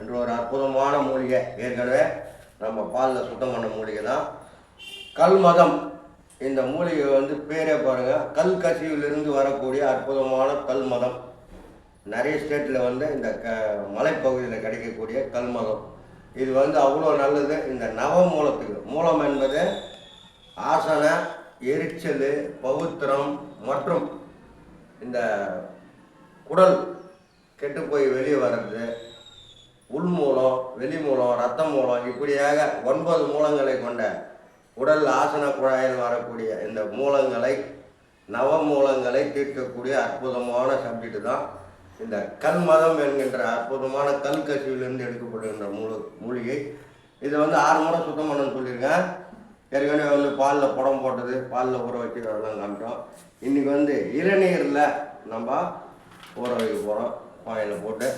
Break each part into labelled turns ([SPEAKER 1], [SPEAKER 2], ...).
[SPEAKER 1] என்ற ஒரு அற்புதமான மூலிகை. ஏற்கனவே நம்ம பாலில் சுத்தம் பண்ண மூலிகை தான் கல்மதம். இந்த மூலிகை வந்து பேரே பாருங்கள், கல் கசிவிலிருந்து வரக்கூடிய அற்புதமான கல்மதம். நிறைய ஸ்டேட்டில் வந்து இந்த மலைப்பகுதியில் கிடைக்கக்கூடிய கல்மதம் இது வந்து அவ்வளோ நல்லது. இந்த நவமூலத்துக்கு, மூலம் என்பது ஆசன, எரிச்சல், பவித்திரம் மற்றும் இந்த குடல் கெட்டு போய் வெளியே வர்றது, உள்மூலம், வெளிமூலம், இரத்த மூலம், இப்படியாக 9 மூலங்களை கொண்ட உடல் ஆசன குழாயில் வரக்கூடிய இந்த மூலங்களை, நவமூலங்களை தீர்க்கக்கூடிய அற்புதமான சப்ஜெக்ட் தான் இந்த கல்மதம் என்கின்ற அற்புதமான கல் கசிவிலிருந்து எடுக்கப்படுகின்ற மூலிகை. இதை வந்து 6 முறை சுத்தம் பண்ணணும்னு சொல்லியிருக்கேன். ஏற்கனவே வந்து பாலில் புடம் போட்டது, பாலில் ஊற வச்சு அதெல்லாம் காமிட்டோம். இன்றைக்கி வந்து இளநீரில் நம்ம ஊற வைக்க போகிறோம். பாயில் போட்டு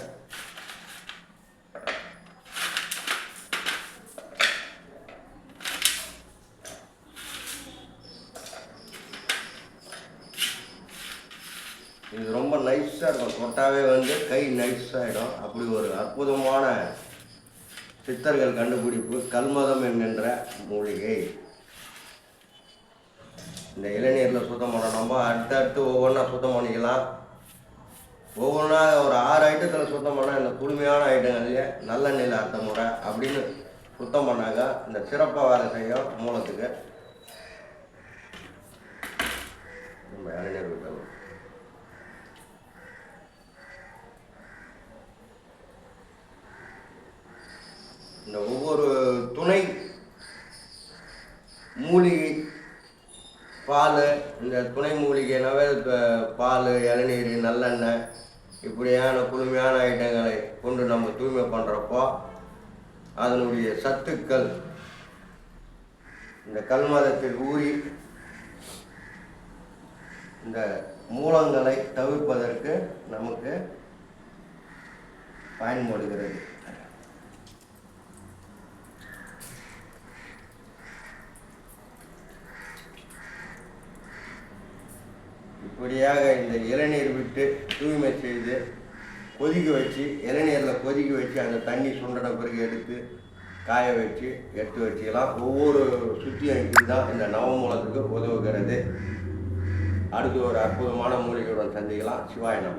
[SPEAKER 1] இது ரொம்ப நைஸாக இருக்கும். தொட்டாவே வந்து கை நைஸாகிடும். அப்படி ஒரு அற்புதமான சித்தர்கள் கண்டுபிடிப்பு கல்மதம் என்கின்ற மூலிகை. இந்த இளநீரில் சுத்தம் பண்ண நம்ம அடுத்தடுத்து ஒவ்வொன்றா சுத்தம் பண்ணிக்கலாம். ஒவ்வொன்றா ஒரு 6 ஐட்டத்தில் சுத்தம் பண்ணால் இந்த குளுமையான ஐட்டங்கள்லேயே நல்லெண்ணெயில் அடுத்த முறை அப்படின்னு சுத்தம் பண்ணாங்க இந்த சிறப்பாக வேலை செய்யும் மூலத்துக்கு. நம்ம இளநீர் விட்டோம். இந்த ஒவ்வொரு துணை மூலிகை பால், இந்த துணை மூலிகைனாவே பால், இளநீர், நல்லெண்ணெய் இப்படியான குளுமையான ஐட்டங்களை கொண்டு நம்ம தூய்மை பண்ணுறப்போ அதனுடைய சத்துக்கள் இந்த கல்மதத்தில் ஊறி இந்த மூலங்களை தவிர்ப்பதற்கு நமக்கு பயன்படுகிறது. இப்படியாக இந்த இளநீர் விட்டு தூய்மை செய்து கொதிக்க வச்சு, இளநீரில் கொதிக்க வச்சு அந்த தண்ணி சுண்டன பிறகு எடுத்து காய வச்சு எடுத்து வச்சுக்கலாம். ஒவ்வொரு சுத்தியும் இப்படி தான் இந்த நவமூலத்துக்கு உதவுகிறது. அடுத்து ஒரு அற்புதமான மூலிகையுடன் சந்திக்கலாம். சிவாய நம.